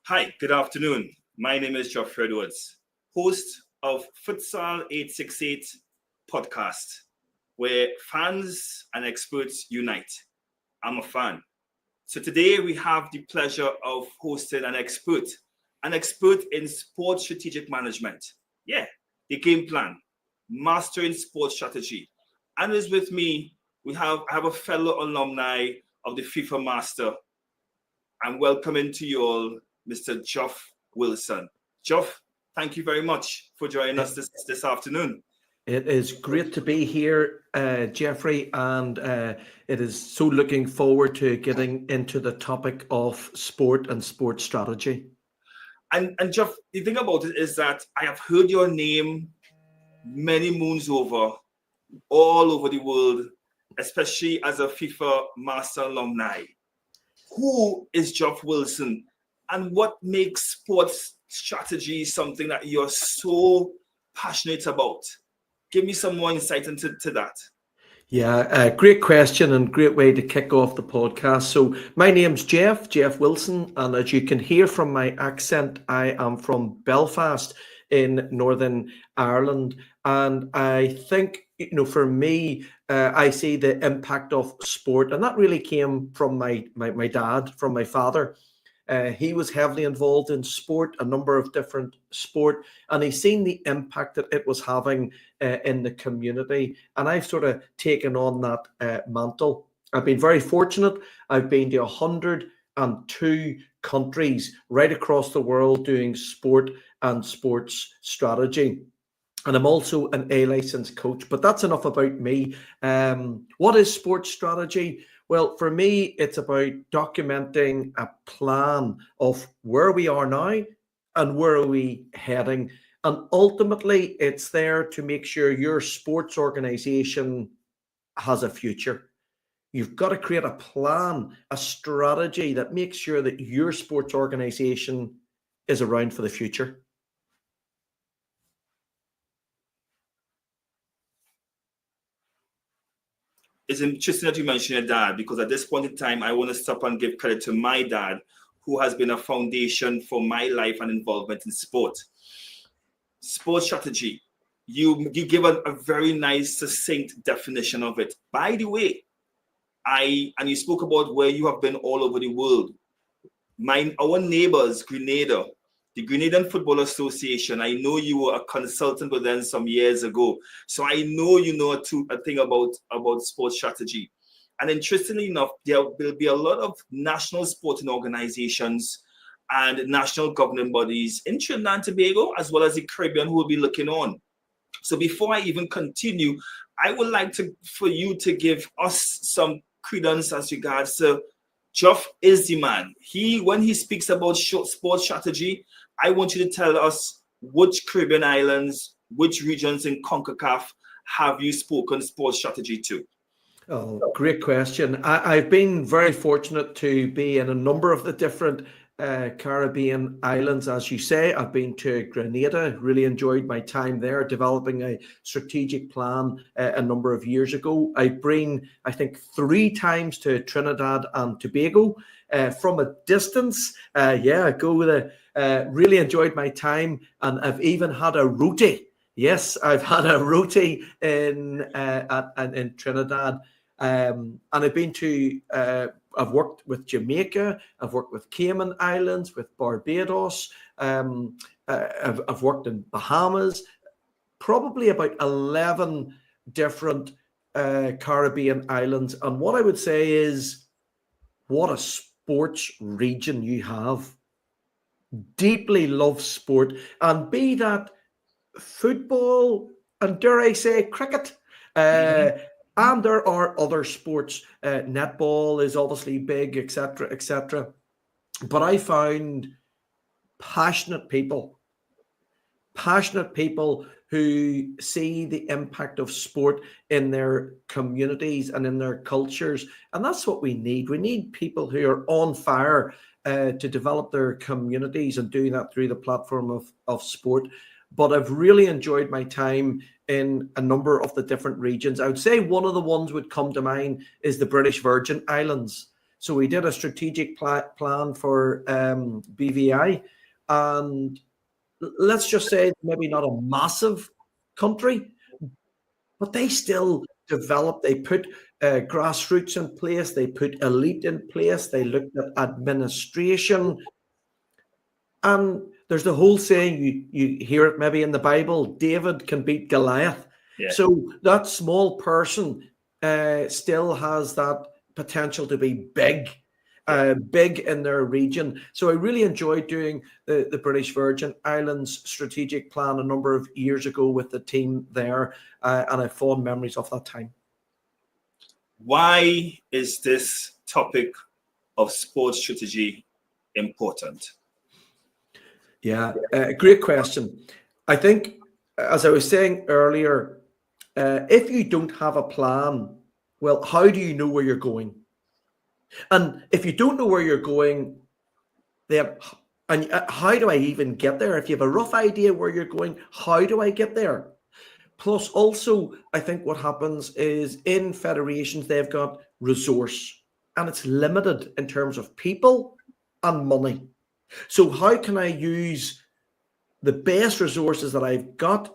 Hi, good afternoon. My name is Geoff Wilson, host of Futsal868 Podcast, where fans and experts unite. I'm a fan. So today we have the pleasure of hosting an expert in sports strategic management. Yeah, the game plan, mastering sports strategy. And is with me, I have a fellow alumni of the FIFA Master. I'm welcoming to you all Mr. Geoff Wilson. Geoff, thank you very much for joining us this afternoon. It is great to be here, Jeffrey, and it is so looking forward to getting into the topic of sport and sports strategy. And Geoff, the thing about it is that I have heard your name many moons over, all over the world, especially as a FIFA Master alumni. Who is Geoff Wilson, and what makes sports strategy something that you're so passionate about? Give me some more insight into that. Yeah, great question and great way to kick off the podcast. So my name's Geoff Wilson, and as you can hear from my accent, I am from Belfast in Northern Ireland. And I think, for me, I see the impact of sport, and that really came from my dad, from my father. He was heavily involved in sport, a number of different sport, and he's seen the impact that it was having in the community. And I've sort of taken on that mantle. I've been very fortunate. I've been to 102 countries right across the world doing sport and sports strategy. And I'm also an A licensed coach, but that's enough about me. What is sports strategy? Well, for me, it's about documenting a plan of where we are now and where are we heading. And ultimately, it's there to make sure your sports organization has a future. You've got to create a plan, a strategy that makes sure that your sports organization is around for the future. It's interesting that you mentioned your dad, because at this point in time, I want to stop and give credit to my dad, who has been a foundation for my life and involvement in sport. Sports strategy. You give a very nice, succinct definition of it. By the way, you spoke about where you have been all over the world. Our neighbors, Grenada, the Grenadian Football Association, I know you were a consultant with them some years ago. So I know you know a thing about sports strategy. And interestingly enough, there will be a lot of national sporting organizations and national governing bodies in Trinidad and Tobago, as well as the Caribbean, who will be looking on. So before I even continue, I would like for you to give us some credence as regards to Geoff is the man. When he speaks about sports strategy, I want you to tell us which Caribbean islands, which regions in CONCACAF have you spoken sports strategy to? Oh, great question. I've been very fortunate to be in a number of the different Caribbean islands, as you say. I've been to Grenada, really enjoyed my time there, developing a strategic plan a number of years ago. I've been, I think, 3 times to Trinidad and Tobago from a distance. Really enjoyed my time, and I've even had a rotie. Yes, I've had a rotie in Trinidad. And I've been to, I've worked with Jamaica, I've worked with Cayman Islands, with Barbados, I've worked in Bahamas, probably about 11 different Caribbean islands. And what I would say is, what a sports region you have. Deeply love sport, and be that football and, dare I say, cricket. And there are other sports. Netball is obviously big, etc., etc. But I found passionate people who see the impact of sport in their communities and in their cultures. And that's what we need. We need people who are on fire to develop their communities and do that through the platform of sport. But I've really enjoyed my time in a number of the different regions. I would say one of the ones would come to mind is the British Virgin Islands. So we did a strategic plan for BVI, and let's just say maybe not a massive country, but they still developed. They put grassroots in place. They put elite in place. They looked at administration. And there's the whole saying, you hear it maybe in the Bible, David can beat Goliath. Yeah. So that small person still has that potential to be big in their region. So I really enjoyed doing the British Virgin Islands strategic plan a number of years ago with the team there, and I have fond memories of that time. Why is this topic of sports strategy important? Yeah, great question. I think, as I was saying earlier, if you don't have a plan, well, how do you know where you're going? And if you don't know where you're going, then how do I even get there? If you have a rough idea where you're going, how do I get there? Plus, also, I think what happens is in federations, they've got resource, and it's limited in terms of people and money. So how can I use the best resources that I've got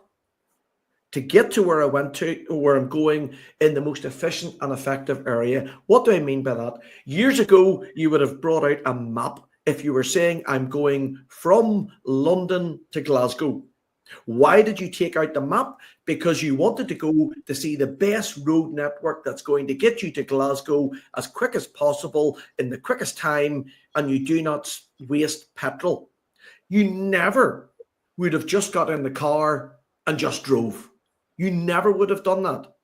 to get to where I went to, or where I'm going, in the most efficient and effective area? What do I mean by that? Years ago, you would have brought out a map if you were saying, I'm going from London to Glasgow. Why did you take out the map? Because you wanted to go to see the best road network that's going to get you to Glasgow as quick as possible in the quickest time, and you do not waste petrol. You never would have just got in the car and just drove. You never would have done that.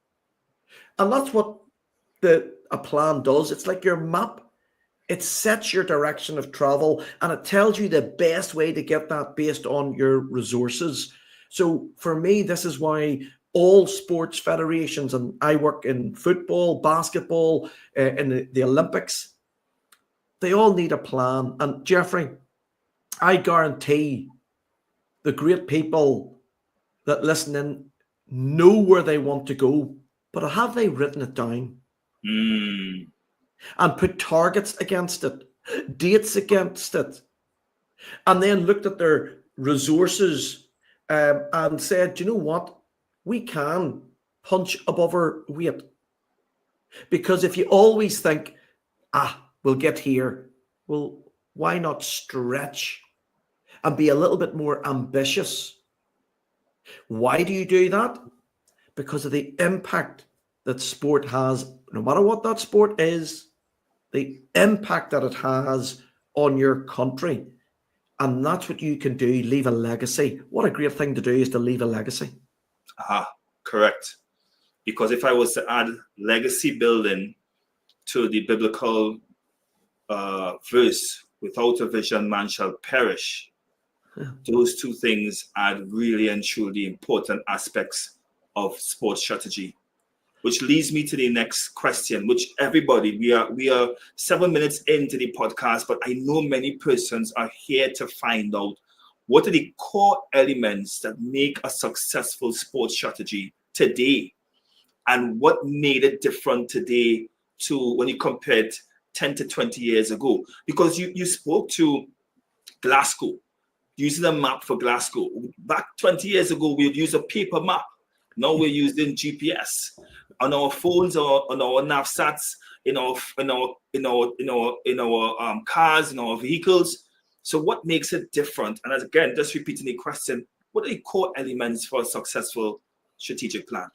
And that's what a plan does. It's like your map. It sets your direction of travel, and it tells you the best way to get that based on your resources. So for me, this is why all sports federations, and I work in football, basketball, in the Olympics, they all need a plan. And Jeffrey, I guarantee the great people that listen in know where they want to go, but have they written it down? And put targets against it, dates against it, and then looked at their resources and said, you know what, we can punch above our weight. Because if you always think, we'll get here, well, why not stretch and be a little bit more ambitious? Why do you do that? Because of the impact that sport has, no matter what that sport is, the impact that it has on your country. And that's what you can do, leave a legacy. What a great thing to do is to leave a legacy. Correct. Because if I was to add legacy building to the biblical verse, without a vision, man shall perish. Those two things are really and truly important aspects of sports strategy. Which leads me to the next question, which everybody, we are 7 minutes into the podcast, but I know many persons are here to find out what are the core elements that make a successful sports strategy today, and what made it different today to when you compared 10 to 20 years ago. Because you spoke to Glasgow, using a map for Glasgow. Back 20 years ago, we would use a paper map. Now we're using GPS on our phones or on our knapsacks, in our cars, in our vehicles. So what makes it different? And again, just repeating the question, what are the core elements for a successful strategic plan?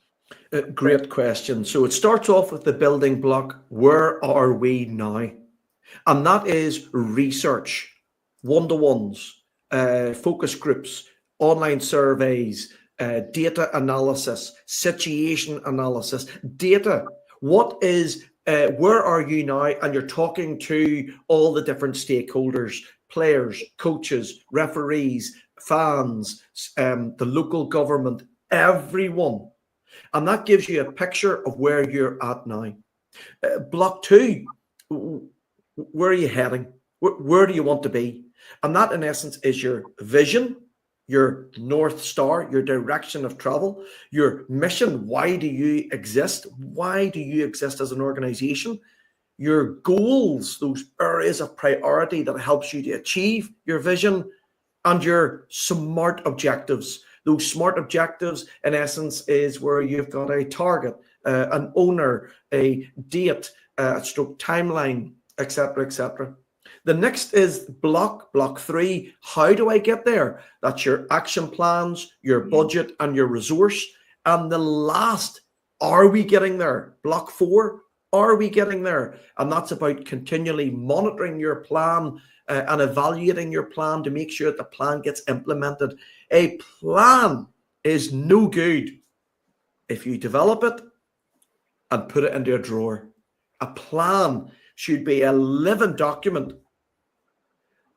Great question. So it starts off with the building block. Where are we now? And that is research, one-to-ones, focus groups, online surveys, data analysis, situation analysis, data. What is, where are you now? And you're talking to all the different stakeholders, players, coaches, referees, fans, the local government, everyone. And that gives you a picture of where you're at now. Block two, where are you heading? Where do you want to be? And that, in essence, is your vision, your North Star, your direction of travel, your mission. Why do you exist? Why do you exist as an organization? your goals, those areas of priority that helps you to achieve your vision, and your SMART objectives. Those SMART objectives, in essence, is where you've got a target, an owner, a date, a stroke timeline, etc., etc. The next is block 3. How do I get there? That's your action plans, your budget, and your resource. And the last, are we getting there? Block 4, are we getting there? And that's about continually monitoring your plan and evaluating your plan to make sure that the plan gets implemented. A plan is no good if you develop it and put it into a drawer. A plan should be a living document,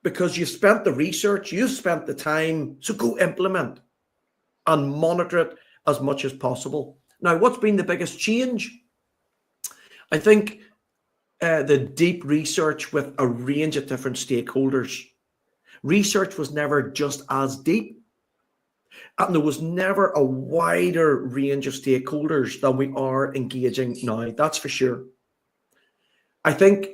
because you've spent the research, you've spent the time, so go implement and monitor it as much as possible. Now, what's been the biggest change? I think the deep research with a range of different stakeholders. Research was never just as deep, and there was never a wider range of stakeholders than we are engaging now, that's for sure. I think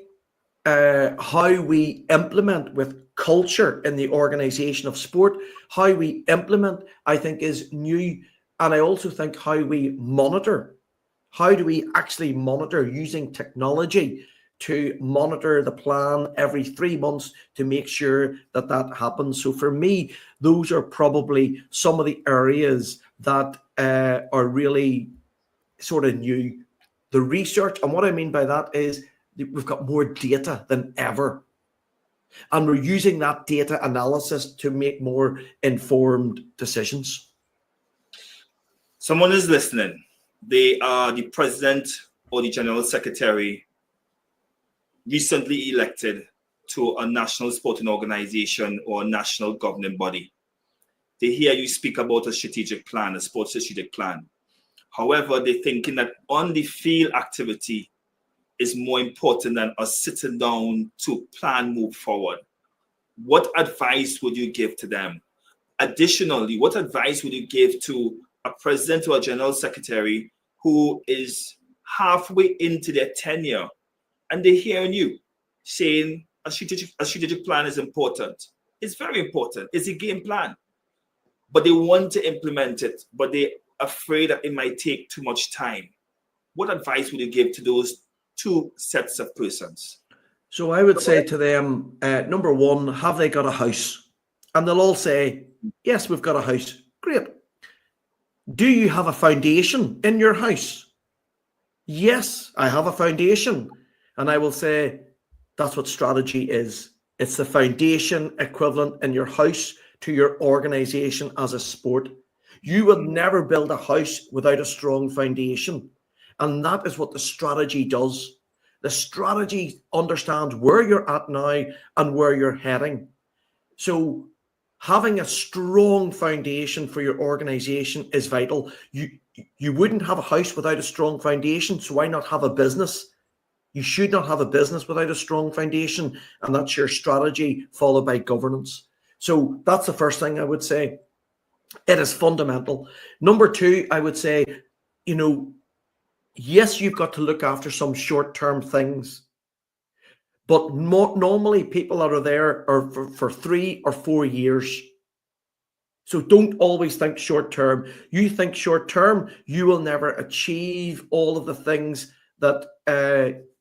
how we implement with culture in the organization of sport, how we implement, I think, is new. And I also think how we monitor. How do we actually monitor using technology to monitor the plan every 3 months to make sure that that happens? So for me, those are probably some of the areas that are really sort of new. The research, and what I mean by that is we've got more data than ever. And we're using that data analysis to make more informed decisions. Someone is listening. They are the president or the general secretary recently elected to a national sporting organization or national governing body. They hear you speak about a strategic plan, a sports strategic plan. However, they're thinking that on the field activity is more important than us sitting down to plan move forward. What advice would you give to them? Additionally, what advice would you give to a president or a general secretary who is halfway into their tenure and they're hearing you saying a strategic plan is important? It's very important. It's a game plan. But they want to implement it, but they're afraid that it might take too much time. What advice would you give to those two sets of persons? So I would say to them, number one, have they got a house? And they'll all say, yes, we've got a house. Great. Do you have a foundation in your house? Yes, I have a foundation. And I will say, that's what strategy is. It's the foundation equivalent in your house to your organization as a sport. You will never build a house without a strong foundation. And that is what the strategy does. The strategy understands where you're at now and where you're heading. So having a strong foundation for your organization is vital. You wouldn't have a house without a strong foundation, so why not have a business? You should not have a business without a strong foundation, and that's your strategy followed by governance. So that's the first thing I would say. It is fundamental. Number two, I would say, yes, you've got to look after some short-term things, but normally people that are there are for 3 or 4 years. So don't always think short-term. You think short-term, you will never achieve all of the things that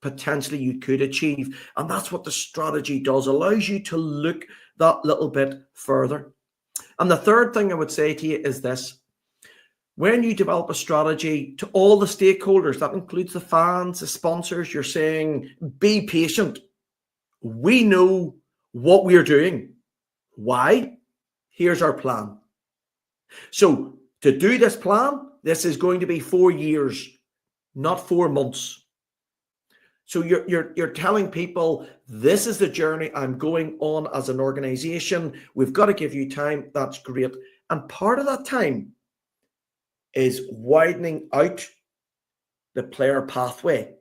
potentially you could achieve. And that's what the strategy does, allows you to look that little bit further. And the third thing I would say to you is this. When you develop a strategy to all the stakeholders, that includes the fans, the sponsors, you're saying, be patient. We know what we're doing. Why? Here's our plan. So to do this plan, this is going to be 4 years, not 4 months. So you're telling people, this is the journey I'm going on as an organization. We've got to give you time. That's great. And part of that time is widening out the player pathway,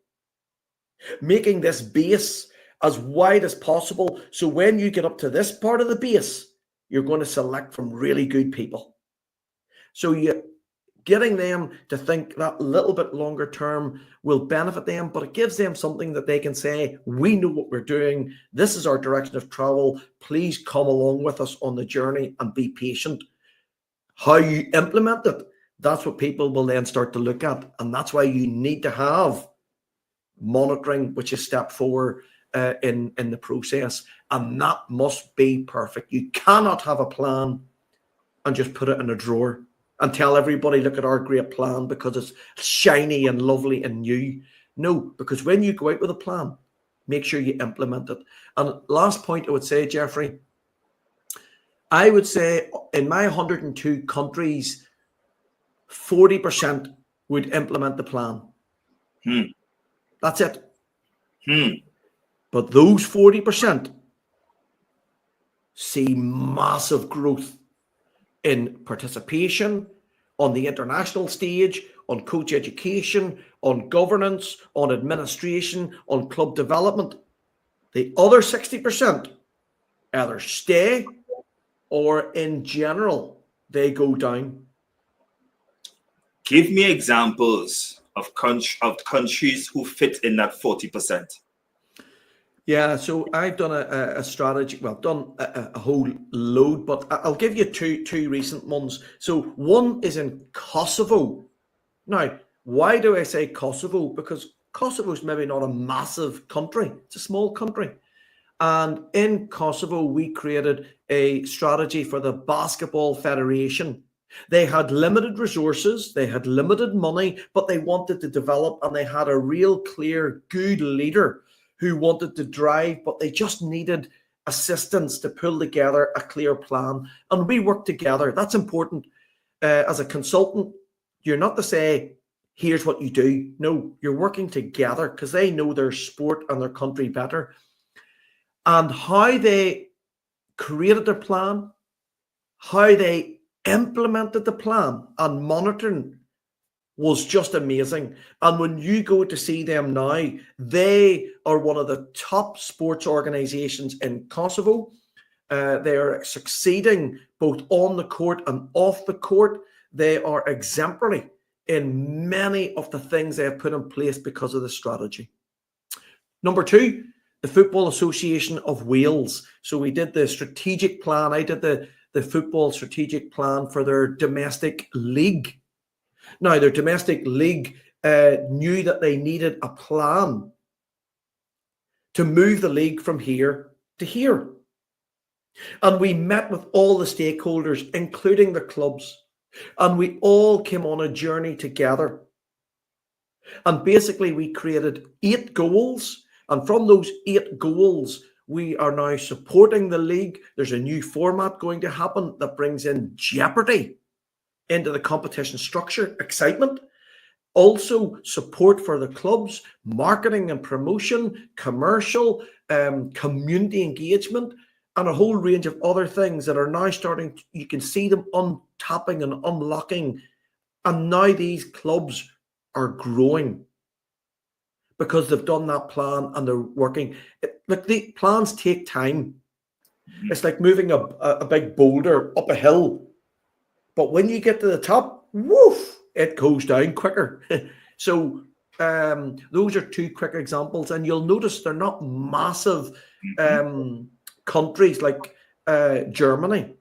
making this base as wide as possible. So when you get up to this part of the base, you're going to select from really good people. So Getting them to think that little bit longer term will benefit them, but it gives them something that they can say, we know what we're doing. This is our direction of travel. Please come along with us on the journey and be patient. How you implement it, that's what people will then start to look at. And that's why you need to have monitoring, which is step 4 in the process. And that must be perfect. You cannot have a plan and just put it in a drawer and tell everybody, look at our great plan because it's shiny and lovely and new. No, because when you go out with a plan, make sure you implement it. And last point I would say, Jeffrey, I would say in my 102 countries, 40% would implement the plan. That's it. But those 40% see massive growth in participation on the international stage, on coach education, on governance, on administration, on club development. The other 60% either stay or in general, they go down. Give me examples of countries who fit in that 40%. Yeah, so I've done a strategy. Well, I've done a whole load, but I'll give you two recent ones. So one is in Kosovo. Now, why do I say Kosovo? Because Kosovo is maybe not a massive country. It's a small country. And in Kosovo, we created a strategy for the Basketball Federation. They had limited resources, they had limited money, but they wanted to develop, and they had a real clear, good leader who wanted to drive, but they just needed assistance to pull together a clear plan. And we worked together. That's important. As a consultant, you're not to say, here's what you do. No, you're working together because they know their sport and their country better. And how they created their plan, how they implemented the plan and monitoring was just amazing. And when you go to see them now, they are one of the top sports organizations in Kosovo. They are succeeding both on the court and off the court. They are exemplary in many of the things they have put in place because of the strategy. Number 2, the Football Association of Wales. So we did the strategic plan. I did the football strategic plan for their domestic league. Now, their domestic league knew that they needed a plan to move the league from here to here. And we met with all the stakeholders, including the clubs, and we all came on a journey together. And basically, we created 8 goals. And from those 8 goals, we are now supporting the league. There's a new format going to happen that brings in jeopardy into the competition structure, excitement, also support for the clubs, marketing and promotion, commercial, community engagement, and a whole range of other things that are now starting. You can see them untapping and unlocking. And now these clubs are growing because they've done that plan and they're working. Like, the plans take time. It's like moving a big boulder up a hill. But when you get to the top, woof, it goes down quicker. So those are 2 quick examples. And you'll notice they're not massive countries like Germany.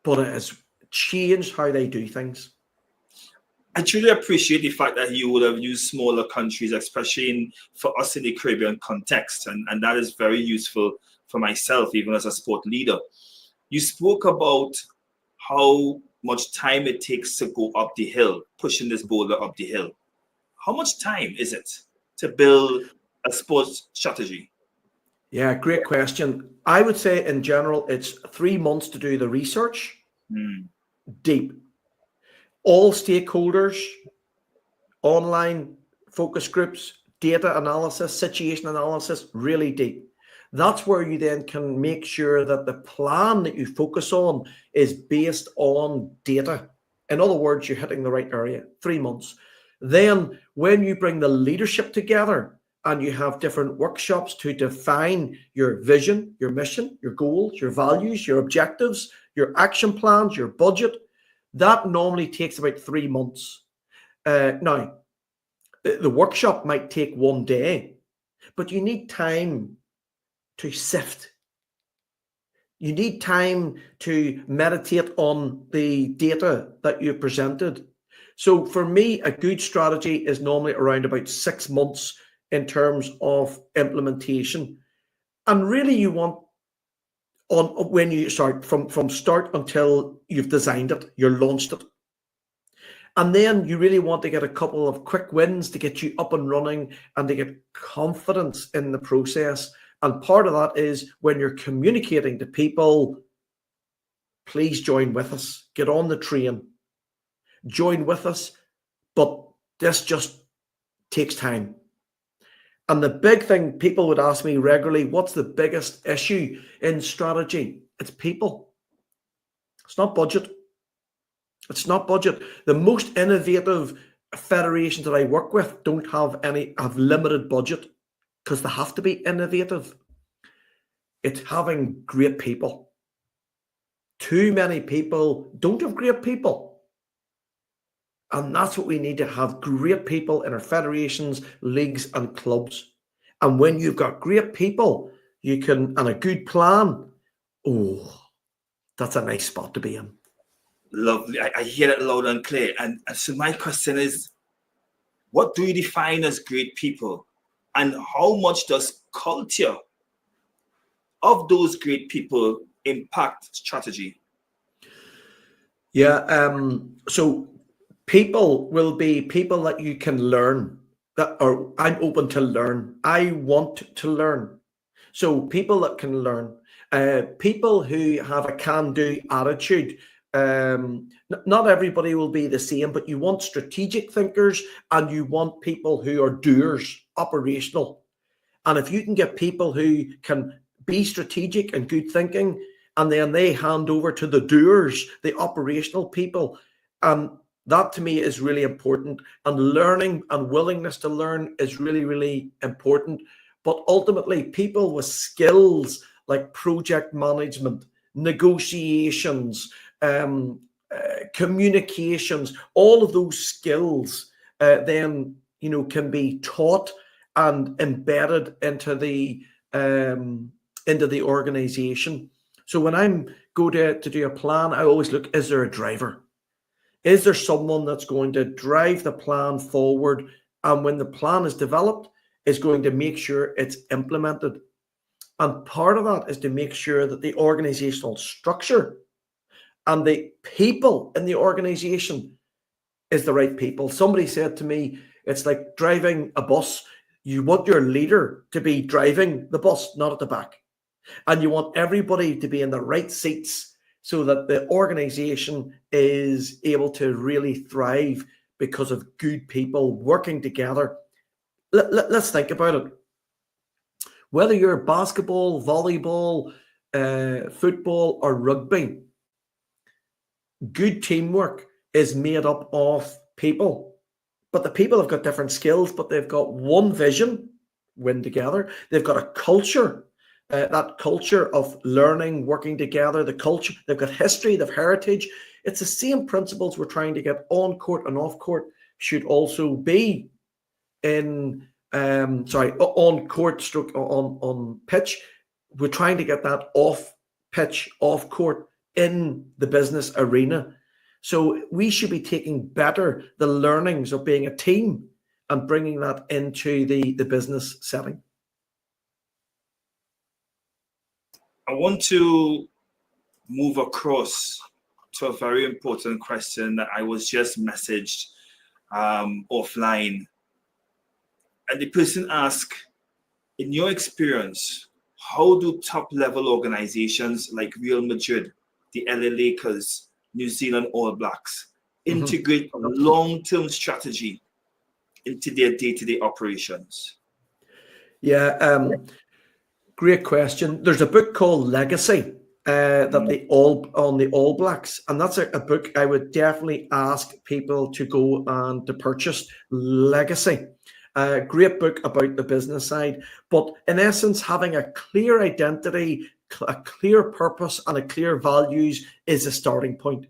But it has changed how they do things. I truly appreciate the fact that you would have used smaller countries, especially for us in the Caribbean context. And that is very useful for myself, even as a sport leader. You spoke about how much time it takes to go up the hill, pushing this boulder up the hill. How much time is it to build a sports strategy? Yeah, great question. I would say in general, it's 3 months to do the research, deep. All stakeholders, online focus groups, data analysis, situation analysis, really deep. That's where you then can make sure that the plan that you focus on is based on data. In other words, you're hitting the right area. 3 months. Then when you bring the leadership together and you have different workshops to define your vision, your mission, your goals, your values, your objectives, your action plans, your budget, That normally takes about 3 months. Now, the workshop might take 1 day, but you need time to sift. You need time to meditate on the data that you presented. So for me, a good strategy is normally around about 6 months in terms of implementation. And really you want when you start from start until you've designed it, you've launched it. And then you really want to get a couple of quick wins to get you up and running and to get confidence in the process. And part of that is when you're communicating to people, please join with us, get on the train, join with us. But this just takes time. And the big thing people would ask me regularly, what's the biggest issue in strategy? It's people. It's not budget. It's not budget. The most innovative federations that I work with don't have limited budget because they have to be innovative. It's having great people. Too many people don't have great people. And that's what we need to have, great people in our federations, leagues and clubs. And when you've got great people, you can, and a good plan, that's a nice spot to be in. Lovely. I hear it loud and clear. And so my question is, what do you define as great people? And how much does culture of those great people impact strategy? Yeah. So people will be people that you can learn. I'm open to learn. I want to learn. So people that can learn. People who have a can-do attitude. Not everybody will be the same, but you want strategic thinkers and you want people who are doers, operational. And if you can get people who can be strategic and good thinking, and then they hand over to the doers, the operational people, that to me is really important. And learning and willingness to learn is really, really important. But ultimately, people with skills like project management, negotiations, communications, all of those skills then can be taught and embedded into the organization. So when I'm go to do a plan, I always look, is there a driver? Is there someone that's going to drive the plan forward? And when the plan is developed, is going to make sure it's implemented. And part of that is to make sure that the organizational structure and the people in the organization is the right people. Somebody said to me, it's like driving a bus. You want your leader to be driving the bus, not at the back. And you want everybody to be in the right seats so that the organization is able to really thrive because of good people working together. Let's think about it. Whether you're basketball, volleyball, football, or rugby, good teamwork is made up of people. But the people have got different skills, but they've got one vision, win together. They've got a culture, that culture of learning, working together, the culture. They've got history, they've heritage. It's the same principles we're trying to get on court and off court should also be in on court stroke on pitch. We're trying to get that off pitch, off court in the business arena. So we should be taking better the learnings of being a team and bringing that into the business setting. I want to move across to a very important question that I was just messaged offline. And the person asked, in your experience, how do top-level organizations like Real Madrid, the LA Lakers, New Zealand All Blacks integrate long-term strategy into their day-to-day operations? Yeah, great question. There's a book called Legacy that the All Blacks, and that's a book I would definitely ask people to go and to purchase. Legacy. Great book about the business side, but in essence, having a clear identity, a clear purpose, and a clear values is a starting point.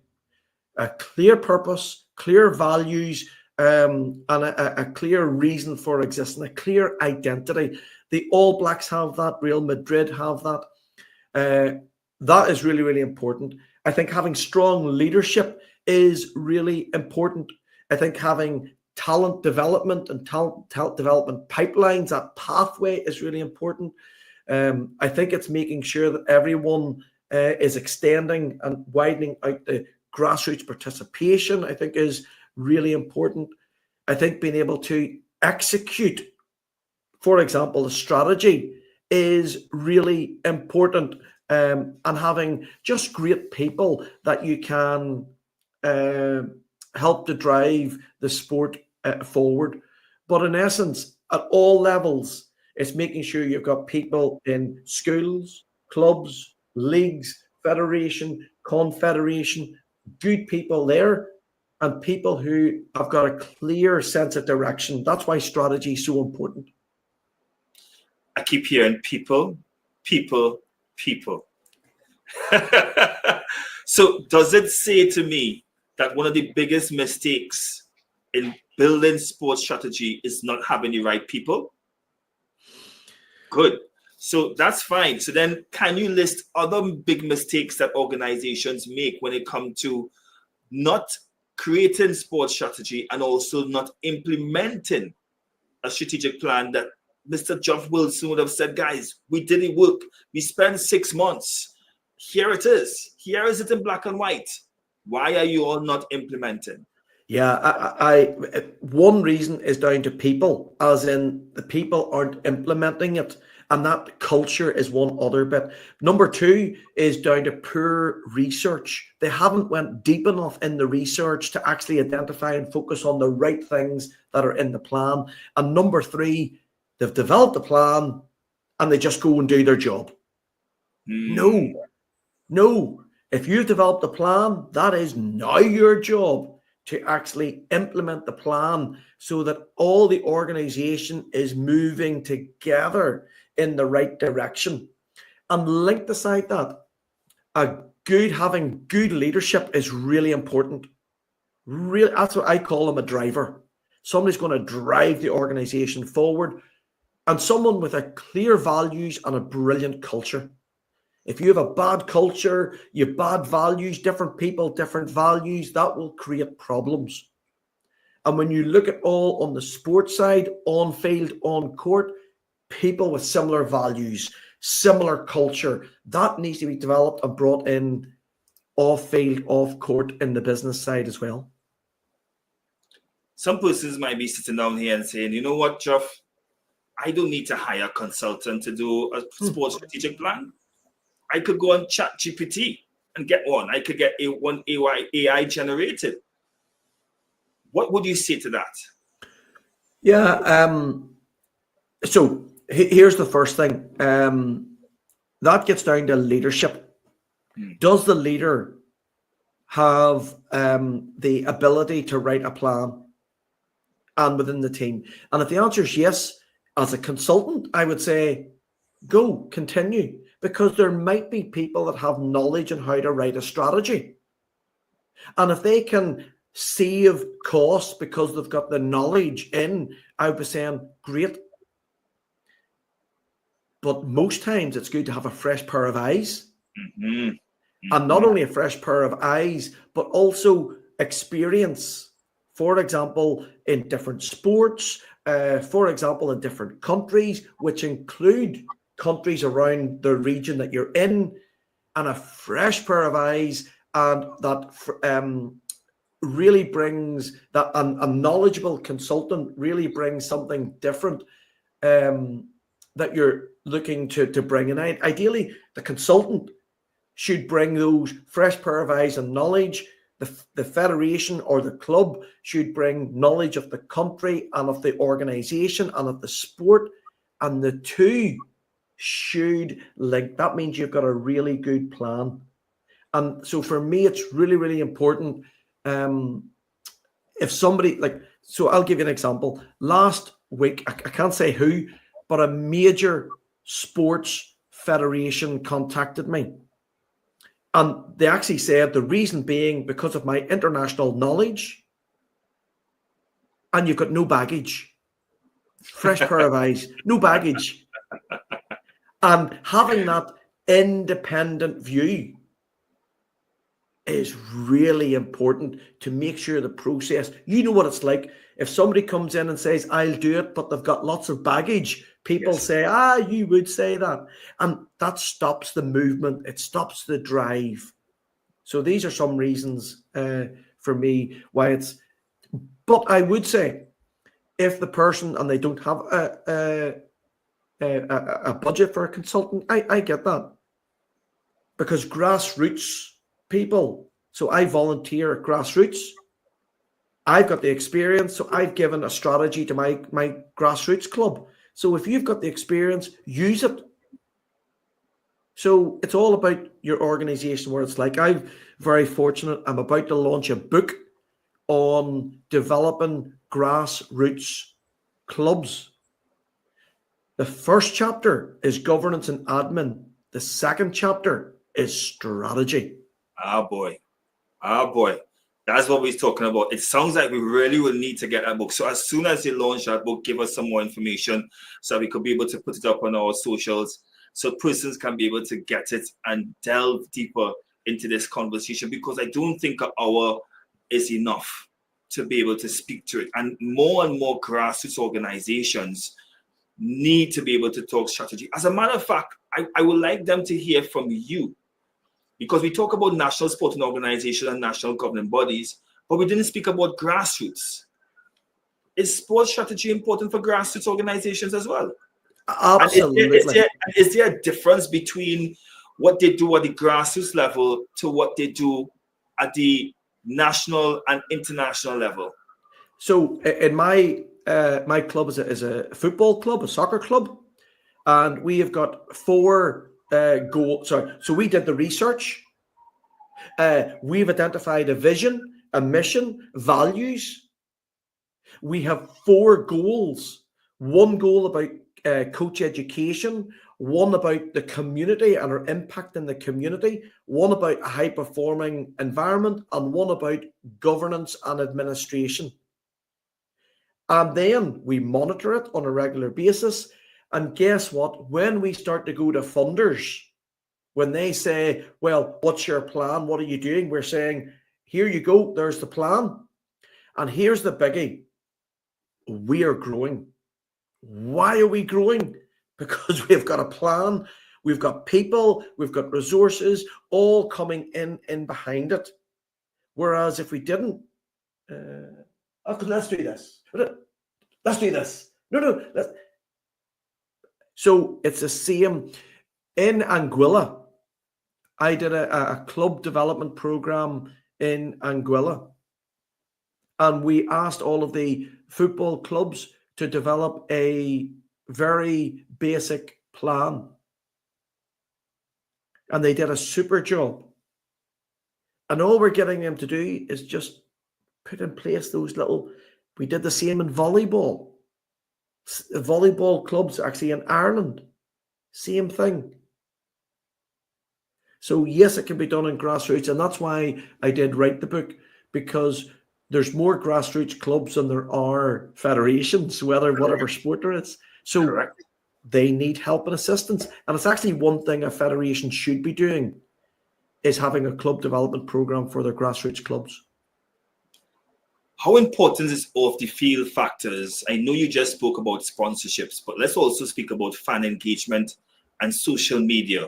a clear purpose, clear values, and a clear reason for existing, a clear identity. The All Blacks have that. Real Madrid have that. That is really, really important. I think having strong leadership is really important. I think having talent development and talent development pipelines, that pathway is really important. I think it's making sure that everyone is extending and widening out the grassroots participation, I think, is really important. I think being able to execute, for example, a strategy is really important. And having just great people that you can help to drive the sport forward. But in essence, at all levels, it's making sure you've got people in schools, clubs, leagues, federation, confederation, good people there, and people who have got a clear sense of direction. That's why strategy is so important. I keep hearing people. So does it say to me that one of the biggest mistakes in building sports strategy is not having the right people? Good. So that's fine. So then can you list other big mistakes that organizations make when it comes to not creating sports strategy and also not implementing a strategic plan that Mr. Geoff Wilson would have said, guys, we did the work. We spent 6 months. Here it is. Here is it in black and white. Why are you all not implementing? Yeah, I one reason is down to people, as in the people aren't implementing it. And that culture is one other bit. Number two is down to poor research. They haven't went deep enough in the research to actually identify and focus on the right things that are in the plan. And number three, they've developed a plan and they just go and do their job. No. If you've developed a plan, that is now your job to actually implement the plan so that all the organization is moving together in the right direction. And linked aside that, having good leadership is really important. Really, that's what I call them, a driver. Somebody's going to drive the organization forward, and someone with a clear values and a brilliant culture. If you have a bad culture, you have bad values, different people, different values, that will create problems. And when you look at all on the sports side, on field, on court, people with similar values, similar culture, that needs to be developed and brought in off field, off court, in the business side as well. Some persons might be sitting down here and saying, you know what, Geoff, I don't need to hire a consultant to do a sports strategic plan. I could go on ChatGPT and get one. I could get one AI generated. What would you say to that? Yeah. So here's the first thing. That gets down to leadership. Does the leader have the ability to write a plan and within the team? And if the answer is yes, as a consultant, I would say, go, continue. Because there might be people that have knowledge on how to write a strategy. And if they can save costs because they've got the knowledge in, I would be saying, great. But most times it's good to have a fresh pair of eyes. And not only a fresh pair of eyes, but also experience. For example, in different sports, for example, in different countries, which include countries around the region that you're in, and a fresh pair of eyes, and that really brings that a knowledgeable consultant really brings something different that you're looking to bring in. Ideally, the consultant should bring those fresh pair of eyes and knowledge. The federation or the club should bring knowledge of the country and of the organization and of the sport, and the two should link. That means you've got a really good plan. And so for me, it's really, really important. If somebody so I'll give you an example. Last week, I can't say who, but a major sports federation contacted me. And they actually said the reason being because of my international knowledge, and you've got no baggage. Fresh pair of eyes, no baggage. And having that independent view is really important to make sure the process, you know what it's like. If somebody comes in and says, I'll do it, but they've got lots of baggage, people say, you would say that. And that stops the movement. It stops the drive. So these are some reasons for me why it's, but I would say if the person, and they don't have a budget for a consultant, I get that. Because grassroots people, so I volunteer at grassroots. I've got the experience, so I've given a strategy to my grassroots club. So if you've got the experience, use it. So it's all about your organization, where it's like, I'm very fortunate. I'm about to launch a book on developing grassroots clubs. The first chapter is governance and admin. The second chapter is strategy. Boy. That's what we're talking about. It sounds like we really will need to get that book. So as soon as you launch that book, give us some more information so we could be able to put it up on our socials so persons can be able to get it and delve deeper into this conversation, because I don't think an hour is enough to be able to speak to it. And more grassroots organizations need to be able to talk strategy. As a matter of fact, I would like them to hear from you, because we talk about national sporting organizations and national governing bodies, but we didn't speak about grassroots. Is sports strategy important for grassroots organizations as well? Absolutely. Is there a difference between what they do at the grassroots level to what they do at the national and international level? So in my club is a football club, a soccer club, and we have got 4 goals. So we did the research. We've identified a vision, a mission, values. We have 4 goals. 1 goal about coach education, 1 about the community and our impact in the community, 1 about a high-performing environment, and 1 about governance and administration. And then we monitor it on a regular basis. And guess what? When we start to go to funders, when they say, well, what's your plan? What are you doing? We're saying, here you go. There's the plan. And here's the biggie. We are growing. Why are we growing? Because we've got a plan. We've got people. We've got resources all coming in behind it. Whereas if we didn't, let's do this. Let's do this. No. So it's the same. In Anguilla, I did a club development program in Anguilla. And we asked all of the football clubs to develop a very basic plan. And they did a super job. And all we're getting them to do is just put in place those little... We did the same in volleyball. Volleyball clubs actually in Ireland. Same thing. So yes, it can be done in grassroots. And that's why I did write the book, because there's more grassroots clubs than there are federations, whatever sport there is. So Correct. They need help and assistance. And it's actually one thing a federation should be doing, is having a club development program for their grassroots clubs. How important is off-the-field factors? I know you just spoke about sponsorships, but let's also speak about fan engagement and social media.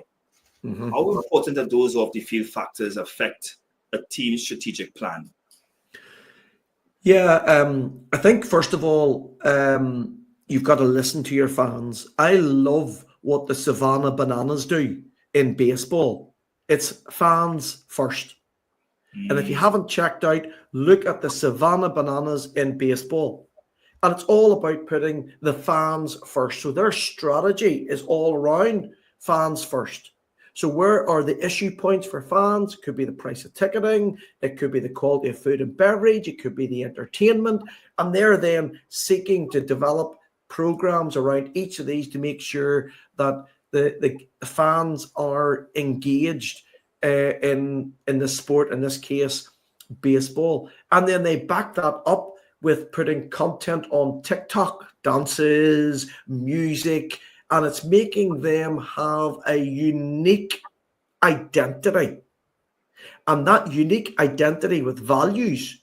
Mm-hmm. How important do those off-the-field factors affect a team's strategic plan? Yeah, I think, first of all, you've got to listen to your fans. I love what the Savannah Bananas do in baseball. It's fans first. And if you haven't checked out, look at the Savannah Bananas in baseball. And it's all about putting the fans first. So their strategy is all around fans first. So where are the issue points for fans? It could be the price of ticketing. It could be the quality of food and beverage. It could be the entertainment. And they're then seeking to develop programs around each of these to make sure that the fans are engaged in the sport, in this case, baseball. And then they back that up with putting content on TikTok, dances, music, and it's making them have a unique identity. And that unique identity with values,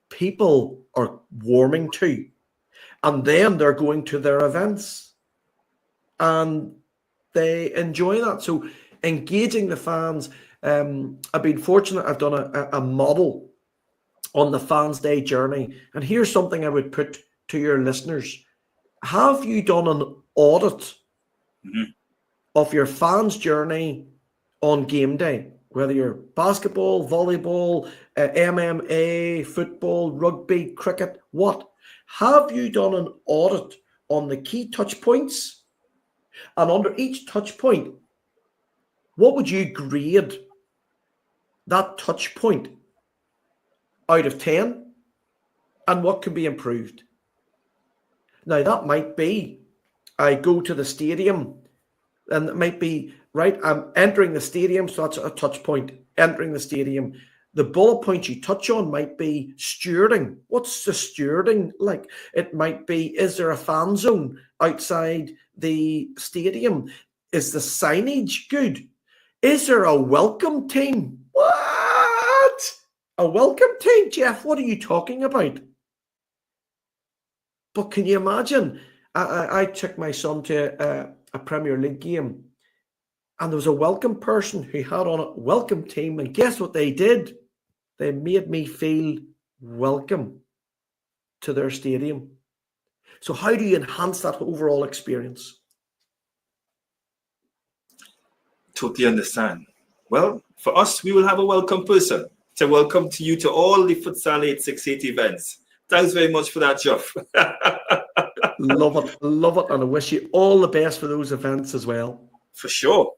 people are warming to. And then they're going to their events and they enjoy that. So engaging the fans, I've been fortunate. I've done a model on the Fans Day journey. And here's something I would put to your listeners. Have you done an audit of your fans' journey on game day? Whether you're basketball, volleyball, MMA, football, rugby, cricket, what? Have you done an audit on the key touch points? And under each touch point, what would you grade that touch point out of 10? And what can be improved? Now, that might be, I go to the stadium, and it might be, right, I'm entering the stadium, so that's a touch point, entering the stadium. The bullet point you touch on might be stewarding. What's the stewarding like? It might be, is there a fan zone outside the stadium? Is the signage good? Is there a welcome team? What? A welcome team, Geoff? What are you talking about? But can you imagine? I took my son to a Premier League game, and there was a welcome person who had on a welcome team, and guess what they did? They made me feel welcome to their stadium. So how do you enhance that overall experience? Totally understand. Well, for us, we will have a welcome person to welcome to you to all the Futsal 868 events. Thanks very much for that, Geoff. Love it, and I wish you all the best for those events as well. For sure.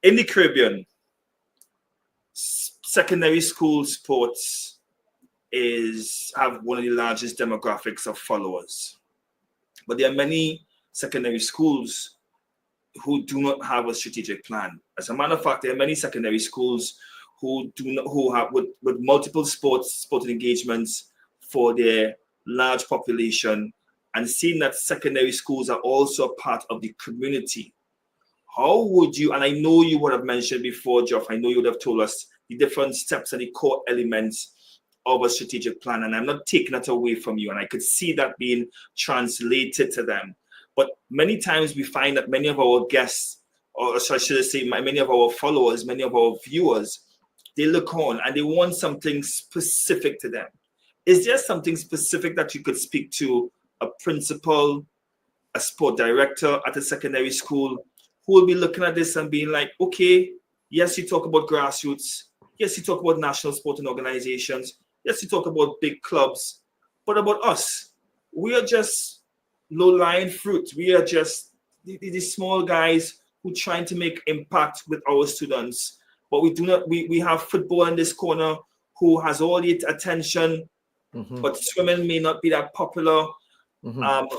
In the Caribbean, secondary school sports have one of the largest demographics of followers. But there are many secondary schools who do not have a strategic plan. As a matter of fact, there are many secondary schools who have with multiple sporting engagements for their large population, and seeing that secondary schools are also a part of the community. How would you, and I know you would have mentioned before, Geoff, I know you would have told us the different steps and the core elements of a strategic plan, and I'm not taking that away from you, and I could see that being translated to them. But many times we find that many of our guests, or should I say many of our followers, many of our viewers, they look on and they want something specific to them. Is there something specific that you could speak to a principal, a sport director at a secondary school who will be looking at this and being like, okay, yes, you talk about grassroots. Yes, you talk about national sporting organizations. Yes, you talk about big clubs. But about us, we are just low-lying fruit. We are just the small guys who trying to make impact with our students. But we do not. We have football in this corner who has all the attention, but swimming may not be that popular.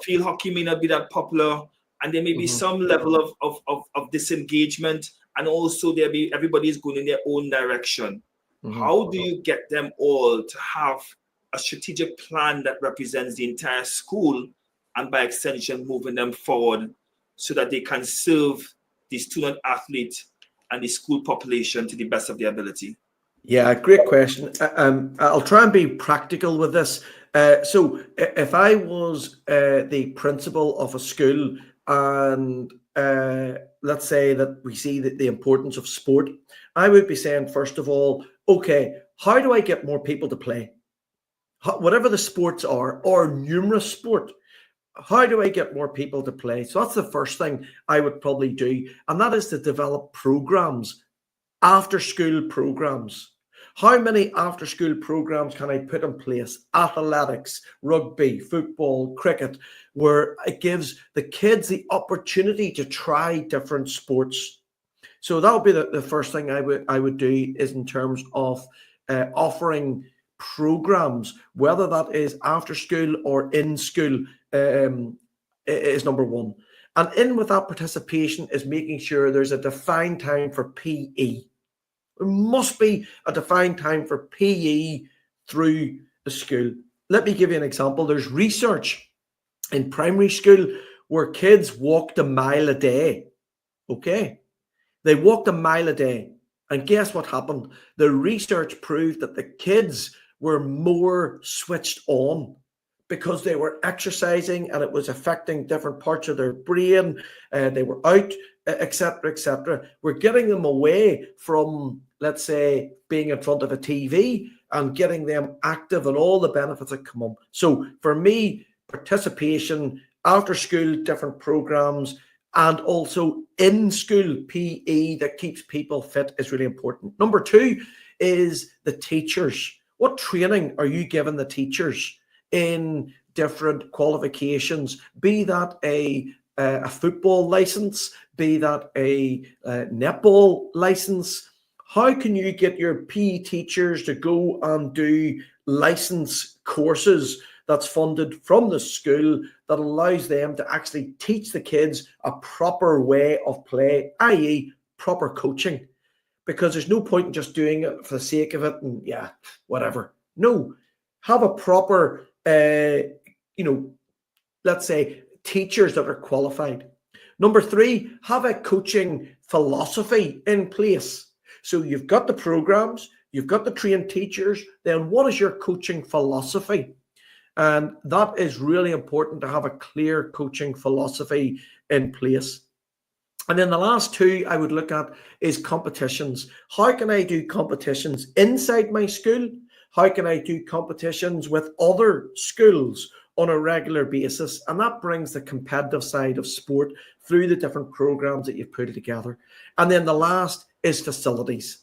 Field hockey may not be that popular, and there may be some level of disengagement, and also everybody is going in their own direction. How do you get them all to have a strategic plan that represents the entire school, and by extension moving them forward so that they can serve the student athlete and the school population to the best of their ability? Yeah, great question. I'll try and be practical with this. So if I was the principal of a school, and let's say that we see the importance of sport, I would be saying, first of all, okay, how do I get more people to play? Whatever the sports are, or numerous sport, how do I get more people to play? So that's the first thing I would probably do. And that is to develop programs, after school programs. How many after school programs can I put in place? Athletics, rugby, football, cricket, where it gives the kids the opportunity to try different sports. So that would be the first thing I would do, is in terms of offering programs, whether that is after school or in school, is number one. And in with that participation is making sure there's a defined time for PE. There must be a defined time for PE through the school. Let me give you an example. There's research in primary school where kids walked a mile a day. Okay? They walked a mile a day. And guess what happened? The research proved that the kids were more switched on because they were exercising and it was affecting different parts of their brain. They were out, etc., etc. We're getting them away from, let's say, being in front of a TV and getting them active and all the benefits that come on. So for me, participation, after school, different programs, and also in school PE that keeps people fit is really important. Number two is the teachers. What training are you giving the teachers in different qualifications? Be that a football license, be that a netball license. How can you get your PE teachers to go and do license courses that's funded from the school that allows them to actually teach the kids a proper way of play, i.e. proper coaching? Because there's no point in just doing it for the sake of it and whatever. No, have a proper, let's say teachers that are qualified. Number three, have a coaching philosophy in place. So you've got the programs, you've got the trained teachers, then what is your coaching philosophy? And that is really important to have a clear coaching philosophy in place. And then the last two I would look at is competitions. How can I do competitions inside my school? How can I do competitions with other schools on a regular basis? And that brings the competitive side of sport through the different programs that you've put together. And then the last is facilities.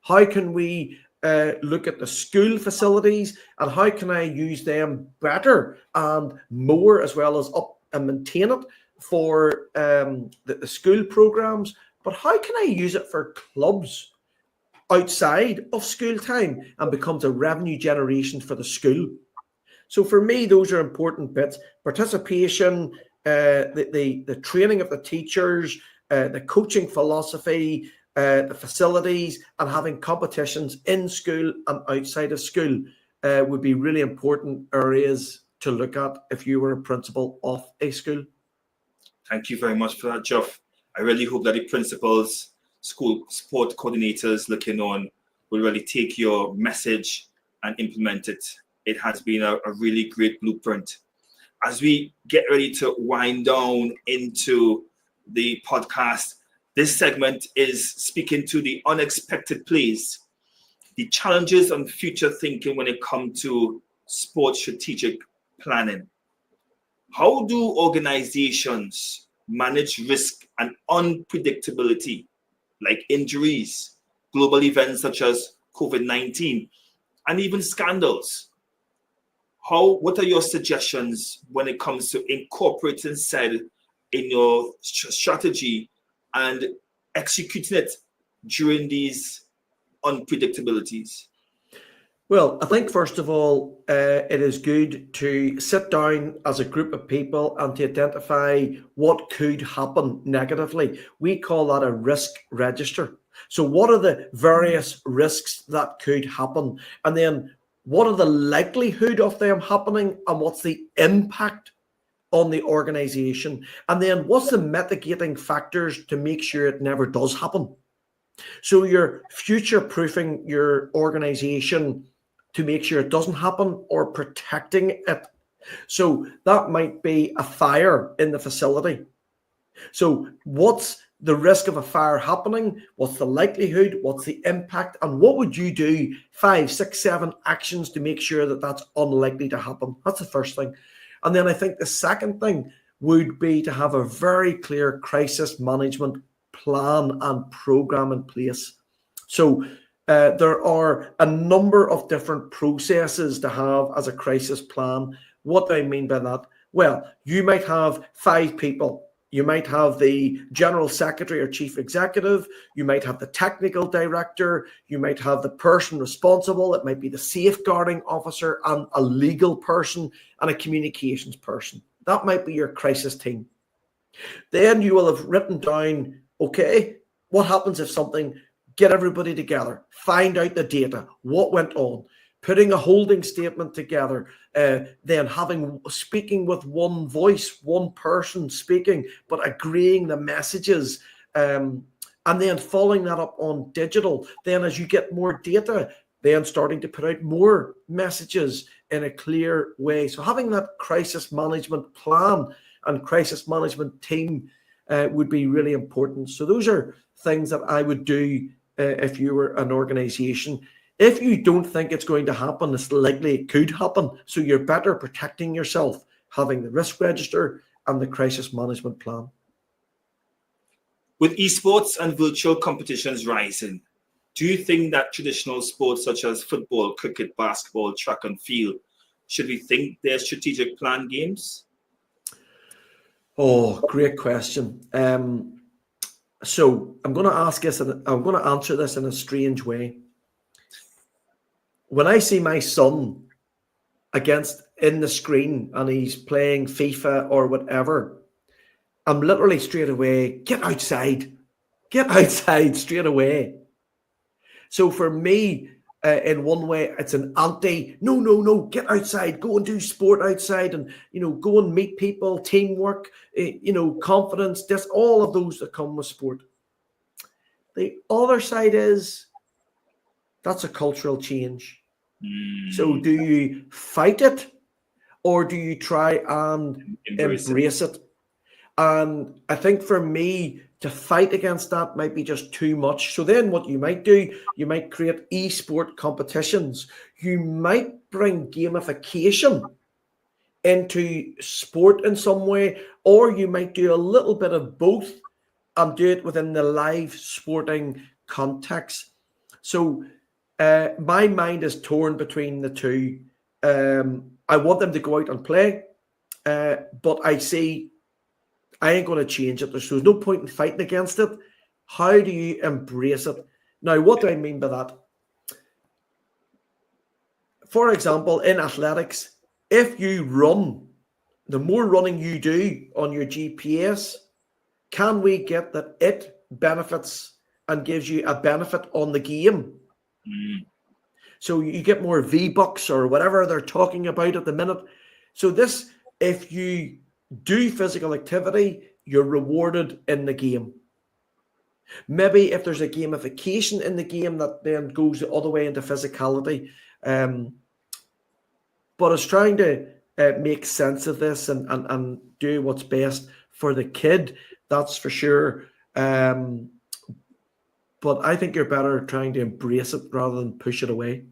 How can we look at the school facilities and how can I use them better and more, as well as up and maintain it for the school programs? But how can I use it for clubs outside of school time and becomes a revenue generation for the school? So for me, those are important bits. Participation, the training of the teachers, the coaching philosophy, the facilities, and having competitions in school and outside of school would be really important areas to look at if you were a principal of a school. Thank you very much for that, Geoff. I really hope that the principals, school sport coordinators looking on will really take your message and implement it. It has been a really great blueprint. As we get ready to wind down into the podcast, this segment is speaking to the unexpected plays, the challenges and future thinking when it comes to sports strategic planning. How do organizations manage risk and unpredictability, like injuries, global events such as COVID-19, and even scandals? What are your suggestions when it comes to incorporating said in your strategy and executing it during these unpredictabilities? Well, I think first of all, it is good to sit down as a group of people and to identify what could happen negatively. We call that a risk register. So what are the various risks that could happen? And then what are the likelihood of them happening and what's the impact on the organization? And then what's the mitigating factors to make sure it never does happen? So you're future-proofing your organization to make sure it doesn't happen or protecting it. So that might be a fire in the facility. So what's the risk of a fire happening? What's the likelihood? What's the impact? And what would you do? 5, 6, 7 actions to make sure that that's unlikely to happen. That's the first thing. And then I think the second thing would be to have a very clear crisis management plan and program in place. So there are a number of different processes to have as a crisis plan. What do I mean by that? Well, you might have 5 people. You might have the general secretary or chief executive. You might have the technical director. You might have the person responsible. It might be the safeguarding officer and a legal person and a communications person. That might be your crisis team. Then you will have written down, okay, what happens if something get everybody together, find out the data, what went on, putting a holding statement together, then speaking with one voice, one person speaking, but agreeing the messages, and then following that up on digital. Then as you get more data, then starting to put out more messages in a clear way. So having that crisis management plan and crisis management team would be really important. So those are things that I would do if you were an organization. If you don't think it's going to happen, it's likely it could happen. So you're better protecting yourself, having the risk register and the crisis management plan. With esports and virtual competitions rising, do you think that traditional sports such as football, cricket, basketball, track and field, should we think they're strategic plan games? Oh, great question. So I'm going to ask this, and I'm going to answer this in a strange way. When I see my son in the screen and he's playing FIFA or whatever, I'm literally straight away, get outside straight away. So for me, in one way, it's an anti, no, get outside, go and do sport outside and, go and meet people, teamwork, confidence, just all of those that come with sport. The other side is, that's a cultural change. So do you fight it or do you try and embrace it? And I think for me, to fight against that might be just too much. So then what you might do, you might create e-sport competitions. You might bring gamification into sport in some way, or you might do a little bit of both and do it within the live sporting context. So my mind is torn between the two. I want them to go out and play, but I see I ain't going to change it. There's no point in fighting against it. How do you embrace it? Now, what do I mean by that? For example, in athletics, if you run, the more running you do on your GPS, can we get that it benefits and gives you a benefit on the game? So you get more V-Bucks or whatever they're talking about at the minute. So this, if you do physical activity, you're rewarded in the game. Maybe if there's a gamification in the game that then goes the other way into physicality. But it's trying to make sense of this and do what's best for the kid, that's for sure. But I think you're better trying to embrace it rather than push it away.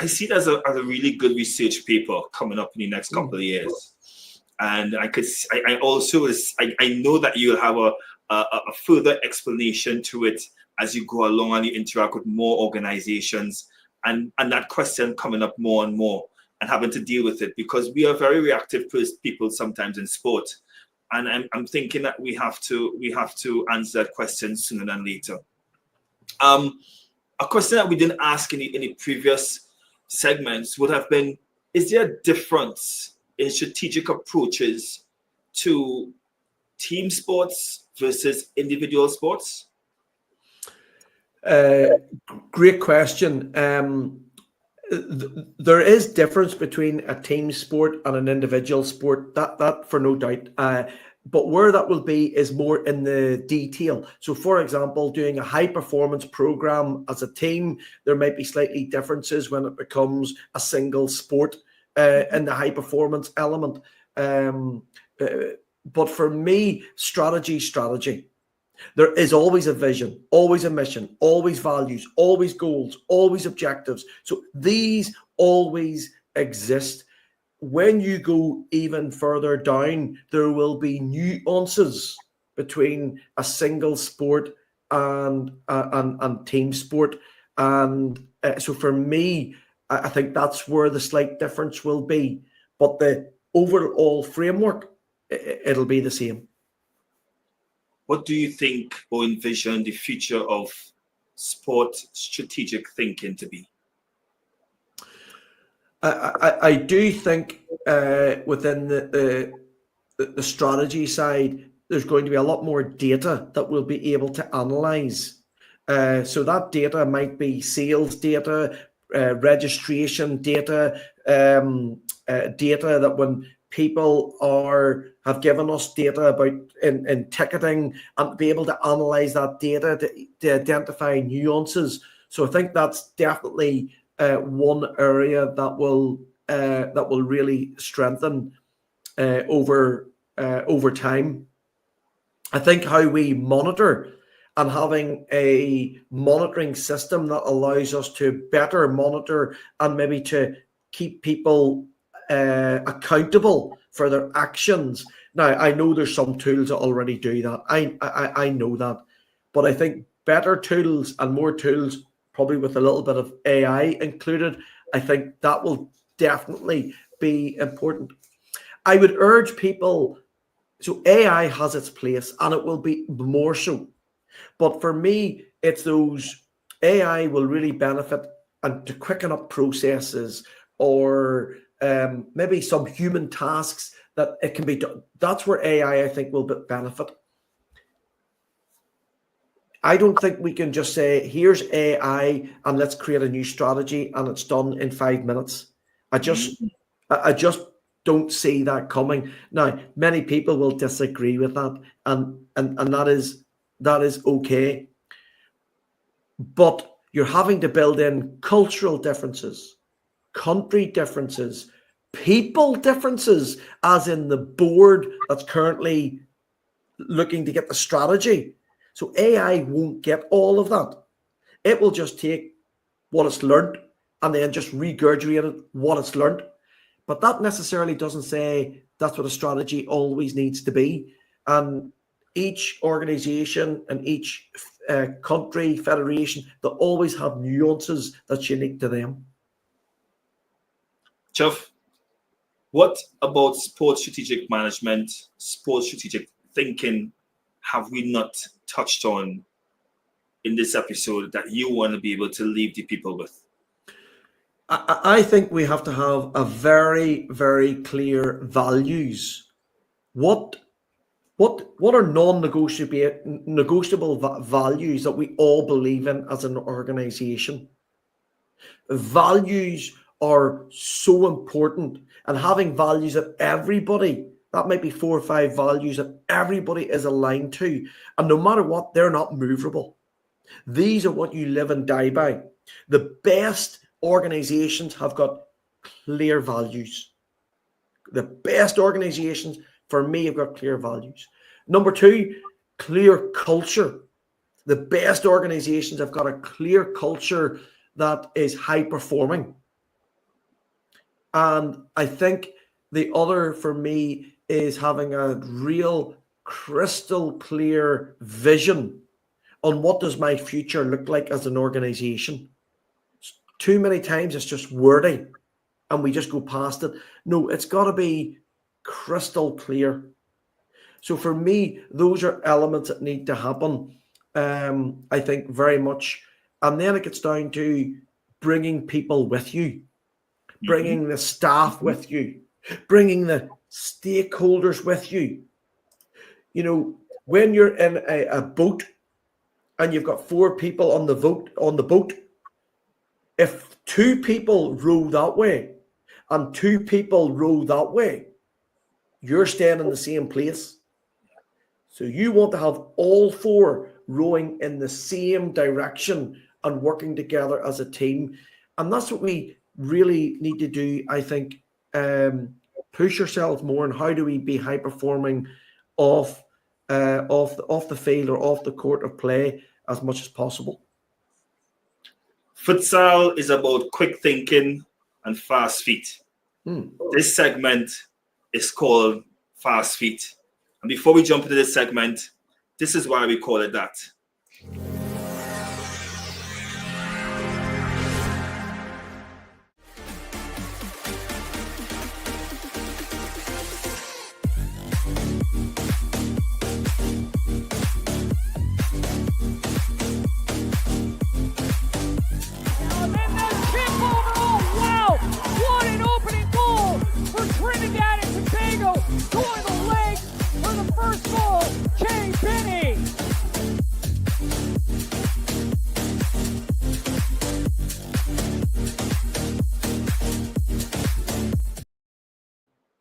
I see it as a really good research paper coming up in the next couple of years. And I know that you'll have a further explanation to it as you go along and you interact with more organizations and that question coming up more and more and having to deal with it, because we are very reactive people sometimes in sport. And I'm thinking that we have to answer that question sooner than later. A question that we didn't ask in the previous segments would have been, is there a difference in strategic approaches to team sports versus individual sports? Great question. There is difference between a team sport and an individual sport, that for no doubt. But where that will be is more in the detail. So, for example, doing a high performance program as a team, there might be slightly differences when it becomes a single sport in the high performance element. But for me, strategy. There is always a vision, always a mission, always values, always goals, always objectives. So these always exist. When you go even further down, there will be nuances between a single sport and team sport. And so for me, I think that's where the slight difference will be. But the overall framework, it'll be the same. What do you think or envision the future of sport strategic thinking to be? I do think within the strategy side, there's going to be a lot more data that we'll be able to analyze. So that data might be sales data, registration data, data that when people have given us data about in ticketing, and be able to analyze that data to identify nuances. So I think that's definitely one area that will really strengthen over time. I think how we monitor and having a monitoring system that allows us to better monitor and maybe to keep people accountable for their actions. Now, I know there's some tools that already do that. I know that. But I think better tools and more tools, probably with a little bit of AI included, I think that will definitely be important. I would urge people, so AI has its place and it will be more so. But for me, it's those AI will really benefit and to quicken up processes or maybe some human tasks that it can be done. That's where AI, I think, will benefit. I don't think we can just say, here's AI and let's create a new strategy and it's done in 5 minutes. I just don't see that coming. Now, many people will disagree with that, and that is okay. But you're having to build in cultural differences, country differences, people differences, as in the board that's currently looking to get the strategy. So AI won't get all of that. It will just take what it's learned and then just regurgitate what it's learned. But that necessarily doesn't say that's what a strategy always needs to be. And each organization and each country, federation, they always have nuances that's unique to them. Geoff, what about sports strategic management, sports strategic thinking have we not touched on in this episode that you want to be able to leave the people with? I think we have to have a very, very clear values. What are non-negotiable values that we all believe in as an organization? Values are so important, and having values that everybody, that might be 4 or 5 values that everybody is aligned to, and no matter what, they're not movable. These are what you live and die by. The best organizations have got clear values. The best organizations, for me, have got clear values. Number 2, clear culture. The best organizations have got a clear culture that is high performing. And I think the other for me is having a real crystal clear vision on what does my future look like as an organization. Too many times it's just wording and we just go past it. No, it's got to be crystal clear. So for me, those are elements that need to happen, I think, very much. And then it gets down to bringing people with you, bringing the staff with you, bringing the stakeholders with you. You know, when you're in a boat and you've got 4 people on the boat, if 2 people row that way and 2 people row that way, you're staying in the same place. So you want to have all 4 rowing in the same direction and working together as a team. And that's what we really need to do, I think. Push yourself more, and how do we be high performing off the field or off the court of play as much as possible. Futsal is about quick thinking and fast feet. This segment is called Fast Feet. And before we jump into this segment, this is why we call it that.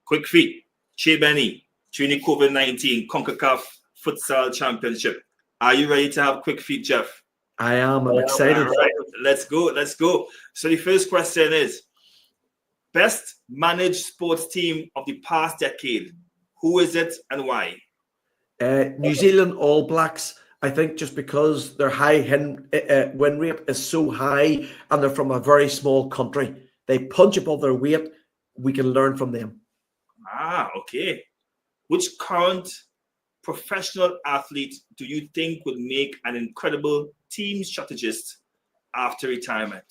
Quick feet. Che Benny, during the COVID-19 CONCACAF Futsal Championship. Are you ready to have quick feet, Geoff? I am. I'm excited. All right, let's go. So the first question is, best managed sports team of the past decade. Who is it and why? New Zealand All Blacks. I think just because their high win rate is so high and they're from a very small country. They punch above their weight. We can learn from them. Okay. Which current professional athlete do you think would make an incredible team strategist after retirement?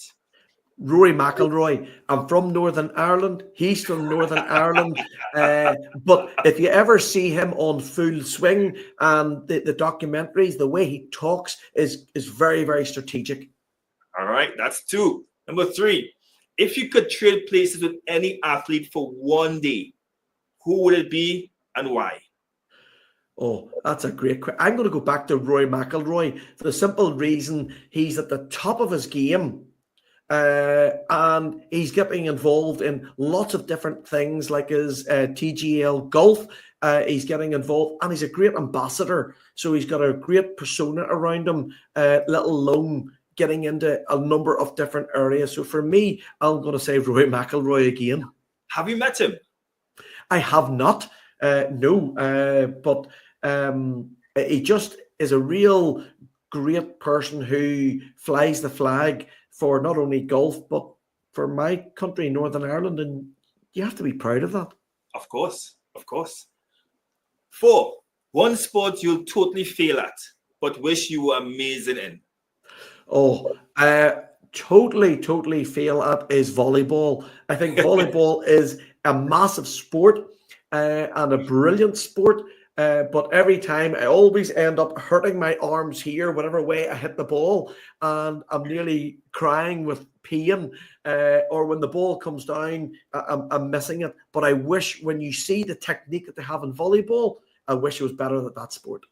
Rory McIlroy. I'm from Northern Ireland. He's from Northern Ireland. But if you ever see him on Full Swing and the documentaries, the way he talks is very, very strategic. All right, that's 2. Number 3, if you could trade places with any athlete for one day, who would it be and why? Oh, that's a great question. I'm going to go back to Rory McIlroy for the simple reason he's at the top of his game. And he's getting involved in lots of different things like his TGL golf. He's getting involved and he's a great ambassador. So he's got a great persona around him, let alone getting into a number of different areas. So for me, I'm going to say Rory McIlroy again. Have you met him? I have not. No, but he just is a real great person who flies the flag for not only golf, but for my country, Northern Ireland. And you have to be proud of that. Of course. 4, one sport you'll totally fail at, but wish you were amazing in. Totally fail at is volleyball. I think volleyball is a massive sport and a brilliant sport. But every time I always end up hurting my arms here, whatever way I hit the ball, and I'm nearly crying with pain. Or when the ball comes down, I'm missing it. But I wish when you see the technique that they have in volleyball, I wish it was better at that sport.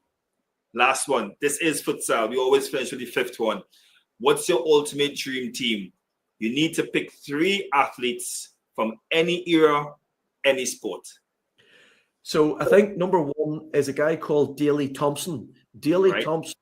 Last one. This is futsal. We always finish with the 5th one. What's your ultimate dream team? You need to pick 3 athletes from any era, any sport. So I think number 1 is a guy called Daley Thompson. Daley Thompson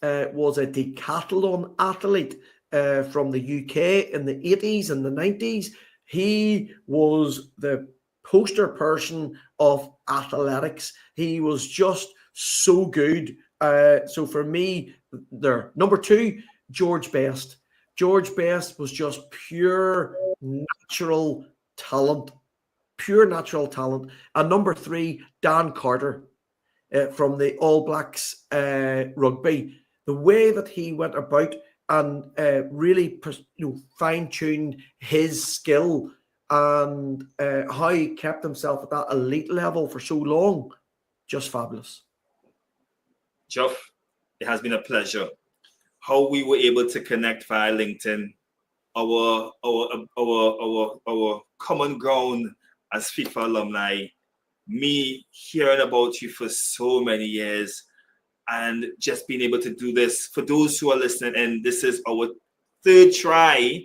was a decathlon athlete from the UK in the 80s and the 90s. He was the poster person of athletics. He was just so good. So for me, there. Number 2, George Best. George Best was just pure natural talent. And number 3, Dan Carter from the All Blacks rugby. The way that he went about and really fine-tuned his skill and how he kept himself at that elite level for so long, just fabulous. Geoff, it has been a pleasure. How we were able to connect via LinkedIn, our common ground as FIFA alumni, me hearing about you for so many years and just being able to do this. For those who are listening in, this is our 3rd try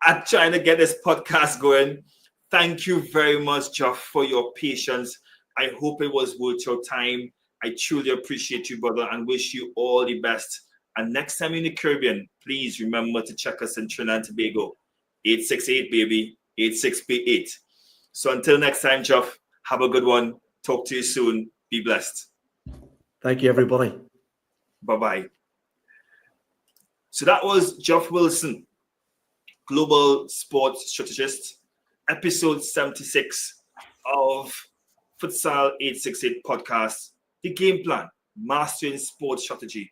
at trying to get this podcast going. Thank you very much, Geoff, for your patience. I hope it was worth your time. I truly appreciate you, brother, and wish you all the best. And next time in the Caribbean, please remember to check us in Trinidad and Tobago. 868, baby. 86B8. So until next time, Geoff, have a good one. Talk to you soon. Be blessed. Thank you, everybody. Bye-bye. So that was Geoff Wilson, Global Sports Strategist, episode 76 of Futsal868 Podcast, the game plan, mastering sports strategy.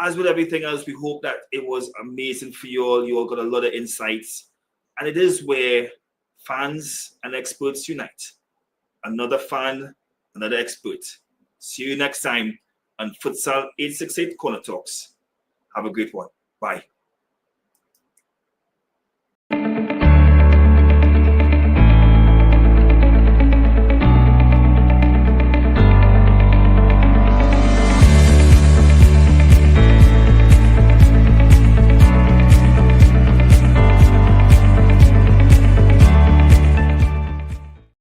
As with everything else, we hope that it was amazing for you all. You all got a lot of insights. And it is where fans and experts unite. Another fan, another expert. See you next time on Futsal 868 Corner Talks. Have a great one. Bye.